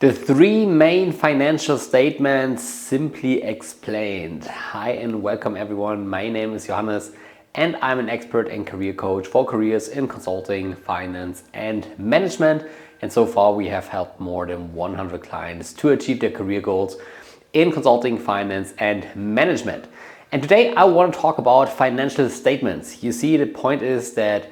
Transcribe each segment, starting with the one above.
The three main financial statements simply explained. Hi and welcome everyone. My name is Johannes and I'm an expert and career coach for careers in consulting, finance and management. And so far we have helped more than 100 clients to achieve their career goals in consulting, finance and management. And today I want to talk about financial statements. You see, the point is that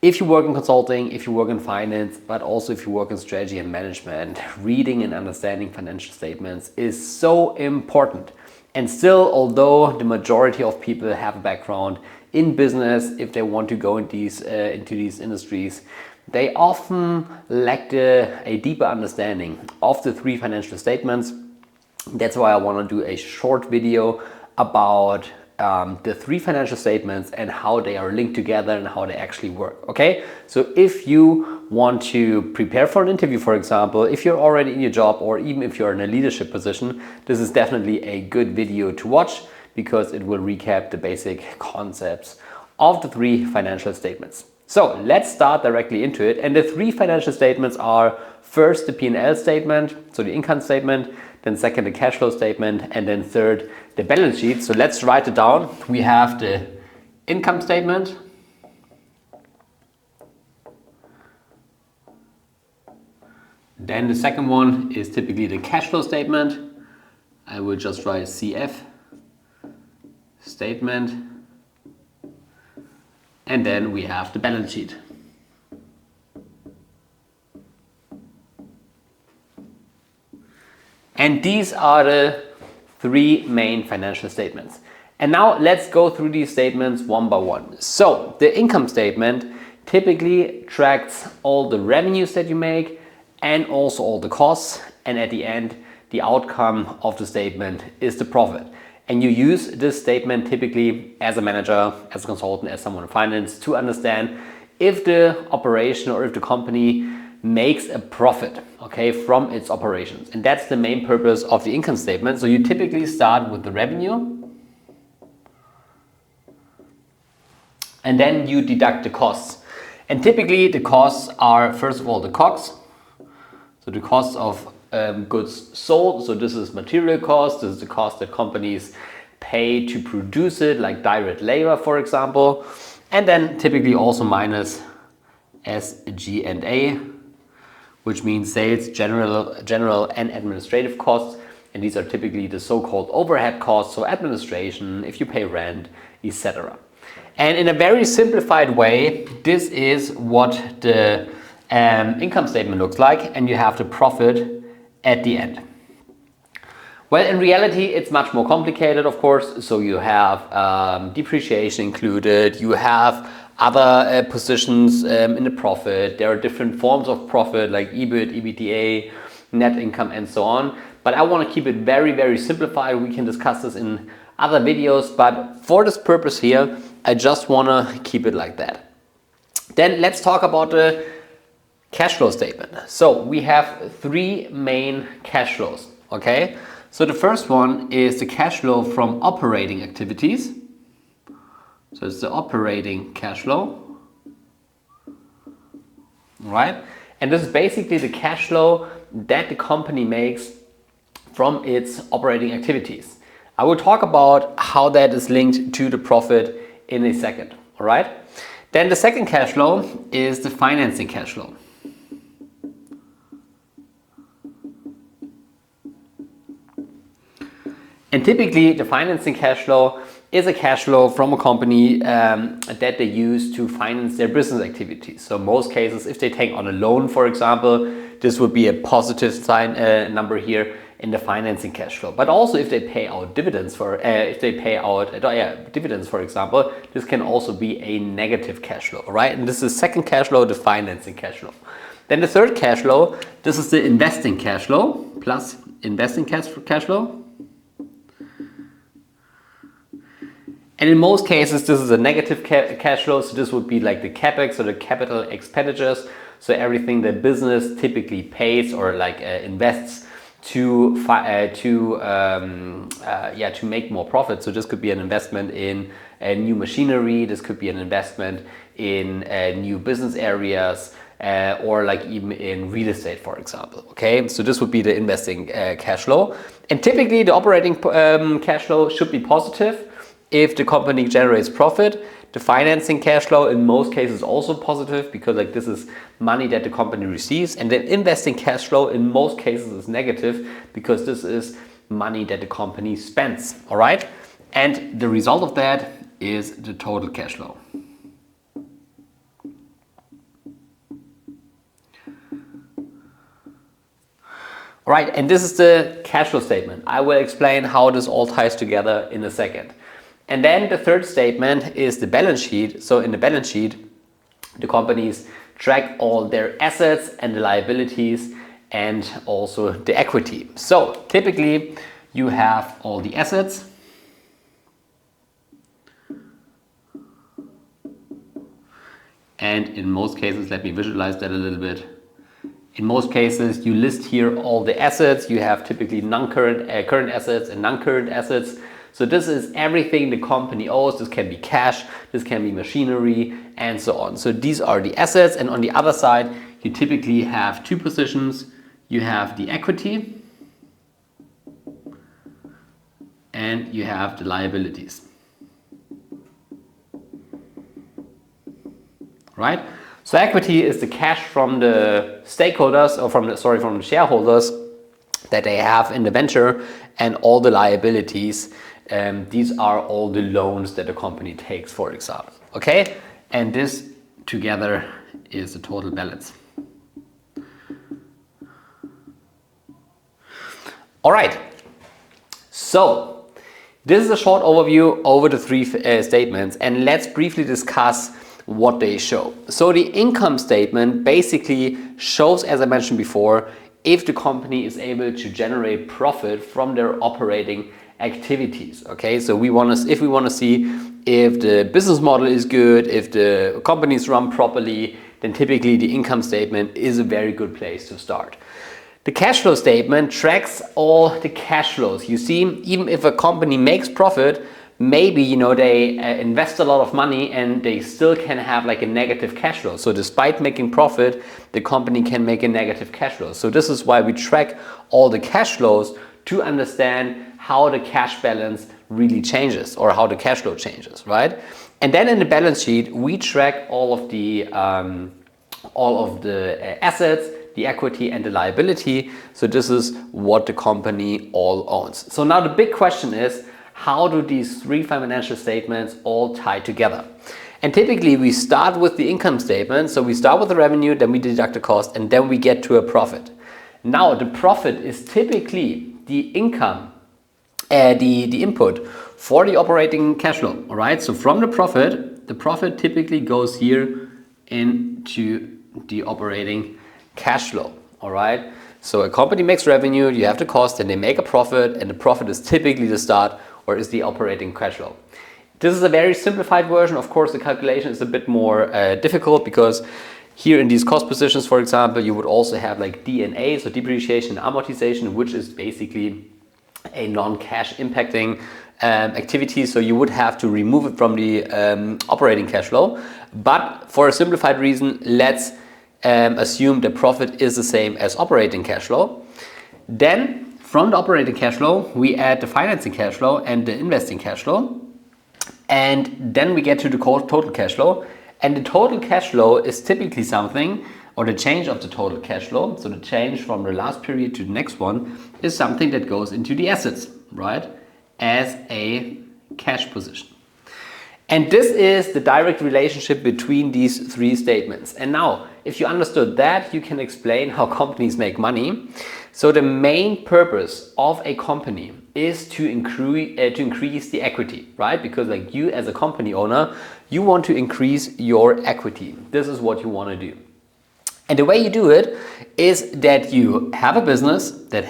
if you work in consulting, if you work in finance, but also if you work in strategy and management, reading and understanding financial statements is so important. And still, although the majority of people have a background in business, if they want to go into these industries, they often lack a deeper understanding of the three financial statements. That's why I want to do a short video about the three financial statements and how they are linked together and how they actually work. Okay, so if you want to prepare for an interview, for example, if you're already in your job or even if you're in a leadership position, this is definitely a good video to watch because it will recap the basic concepts of the three financial statements. So let's start directly into it. And the three financial statements are: first, the P&L statement, so the income statement, then second, the cash flow statement, and then third, the balance sheet. So let's write it down. We have the income statement, then the second one is typically the cash flow statement. I will just write CF statement, and then we have the balance sheet. And these are the three main financial statements. And now let's go through these statements one by one. So the income statement typically tracks all the revenues that you make and also all the costs. And at the end, the outcome of the statement is the profit. And you use this statement typically as a manager, as a consultant, as someone in finance to understand if the operation or if the company makes a profit, okay, from its operations. And that's the main purpose of the income statement. So you typically start with the revenue and then you deduct the costs. And typically the costs are, first of all, the COGS, so the cost of goods sold. So this is material cost, this is the cost that companies pay to produce it, like direct labor, for example. And then typically also minus SG&A, which means sales, general and administrative costs. And these are typically the so-called overhead costs, so administration, if you pay rent, etc. And in a very simplified way, this is what the income statement looks like, and you have the profit at the end. Well, in reality, it's much more complicated, of course. So you have depreciation included, you have other positions in the profit. There are different forms of profit like EBIT, EBITDA, net income, and so on. But I want to keep it very, very simplified. We can discuss this in other videos, but for this purpose here, I just want to keep it like that. Then let's talk about the cash flow statement. So we have three main cash flows, okay? So the first one is the cash flow from operating activities. So it's the operating cash flow, right? And this is basically the cash flow that the company makes from its operating activities. I will talk about how that is linked to the profit in a second, all right? Then the second cash flow is the financing cash flow. And typically the financing cash flow is a cash flow from a company that they use to finance their business activities. So most cases, if they take on a loan, for example, this would be a positive sign number here in the financing cash flow. But also if they pay out dividends for dividends, for example, this can also be a negative cash flow, right? And this is second cash flow, the financing cash flow. Then the third cash flow, this is the investing cash flow plus investing cash flow. And in most cases, this is a negative cash flow. So this would be like the CapEx or the capital expenditures. So everything that business typically pays or like invests to make more profit. So this could be an investment in new machinery. This could be an investment in new business areas. or like even in real estate, for example. Okay, so this would be the investing cash flow. And typically the operating cash flow should be positive if the company generates profit. The financing cash flow in most cases also positive, because like this is money that the company receives. And then investing cash flow in most cases is negative, because this is money that the company spends. All right, and the result of that is the total cash flow. All right, and this is the cash flow statement. I will explain how this all ties together in a second. And then the third statement is the balance sheet. So in the balance sheet, the companies track all their assets and the liabilities and also the equity. So typically you have all the assets, and in most cases, let me visualize that a little bit. In most cases, you list here all the assets. You have typically non-current, current assets and non-current assets. So this is everything the company owes. This can be cash, this can be machinery, and so on. So these are the assets, and on the other side, you typically have two positions. You have the equity and you have the liabilities. Right? So equity is the cash from the stakeholders, or from the shareholders that they have in the venture, and all the liabilities. These are all the loans that the company takes, for example. Okay, and this together is the total balance. All right. So this is a short overview over the three statements, and let's briefly discuss what they show. So the income statement basically shows, as I mentioned before, if the company is able to generate profit from their operating activities. Okay, so if we want to see if the business model is good, if the company is run properly, then typically the income statement is a very good place to start. The cash flow statement tracks all the cash flows. You see, even if a company makes profit, maybe they invest a lot of money and they still can have like a negative cash flow. So despite making profit, the company can make a negative cash flow. So this is why we track all the cash flows, to understand how the cash balance really changes, or how the cash flow changes, right? And then in the balance sheet, we track all of the assets, the equity, and the liability. So this is what the company all owns. So now the big question is, how do these three financial statements all tie together? And typically we start with the income statement. So we start with the revenue, then we deduct the cost, and then we get to a profit. Now the profit is typically the income, the input for the operating cash flow. All right, so from the profit typically goes here into the operating cash flow. All right, so a company makes revenue, you have the cost, and they make a profit, and the profit is typically the start, or is the operating cash flow. This is a very simplified version. Of course, the calculation is a bit more difficult, because here in these cost positions, for example, you would also have like D&A, so depreciation and amortization, which is basically a non-cash impacting activity. So you would have to remove it from the operating cash flow. But for a simplified reason, let's assume the profit is the same as operating cash flow. Then from the operating cash flow, we add the financing cash flow and the investing cash flow. And then we get to the total cash flow. And the total cash flow is typically something, or the change of the total cash flow, so the change from the last period to the next one, is something that goes into the assets, right, as a cash position. And this is the direct relationship between these three statements. And now, if you understood that, you can explain how companies make money. So the main purpose of a company is to increase the equity, right? Because like you as a company owner, you want to increase your equity. This is what you want to do. And the way you do it is that you have a business that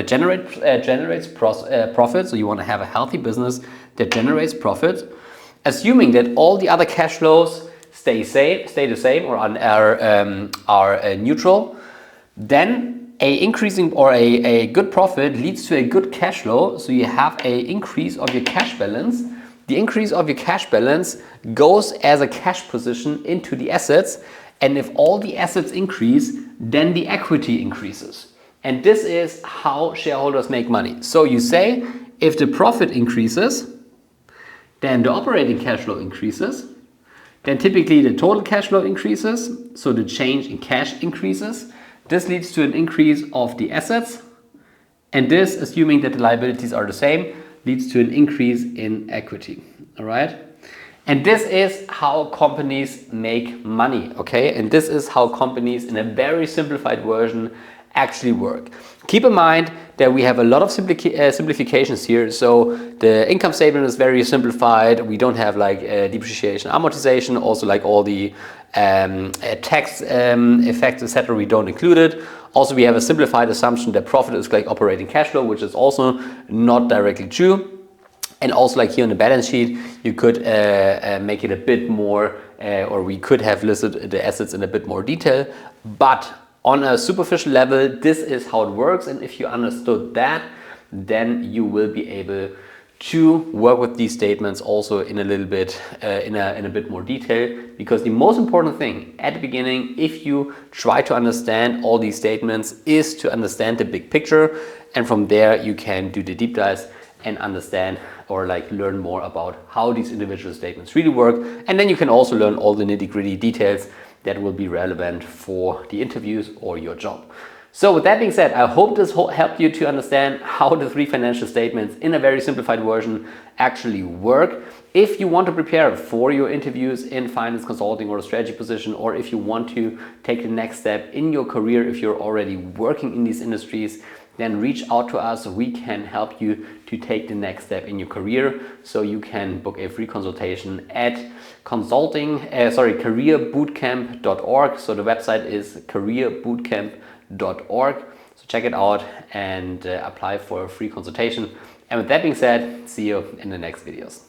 generates profit. So you want to have a healthy business that generates profit, assuming that all the other cash flows stay the same or are neutral. Then a good profit leads to a good cash flow. So you have an increase of your cash balance. The increase of your cash balance goes as a cash position into the assets, And if all the assets increase, then the equity increases. And this is how shareholders make money. So you say, if the profit increases, then the operating cash flow increases. Then typically the total cash flow increases. So the change in cash increases. This leads to an increase of the assets. And this, assuming that the liabilities are the same, leads to an increase in equity. All right? And this is how companies make money, okay? And this is how companies, in a very simplified version, actually work. Keep in mind that we have a lot of simplifications here. So the income statement is very simplified. We don't have like depreciation, amortization, also like all the tax effects, etc. We don't include it. Also, we have a simplified assumption that profit is like operating cash flow, which is also not directly true. And also, like here on the balance sheet, you could make it a bit more, or we could have listed the assets in a bit more detail. But on a superficial level, this is how it works. And if you understood that, then you will be able to work with these statements also in a little bit, in a bit more detail. Because the most important thing at the beginning, if you try to understand all these statements, is to understand the big picture. And from there, you can do the deep dives and understand or like learn more about how these individual statements really work. And then you can also learn all the nitty-gritty details that will be relevant for the interviews or your job. So with that being said, I hope this helped you to understand how the 3 financial statements in a very simplified version actually work. If you want to prepare for your interviews in finance consulting or a strategy position, or if you want to take the next step in your career, if you're already working in these industries, then reach out to us. We can help you to take the next step in your career. So you can book a free consultation at careerbootcamp.org. So the website is careerbootcamp.org. So check it out and apply for a free consultation. And with that being said, see you in the next videos.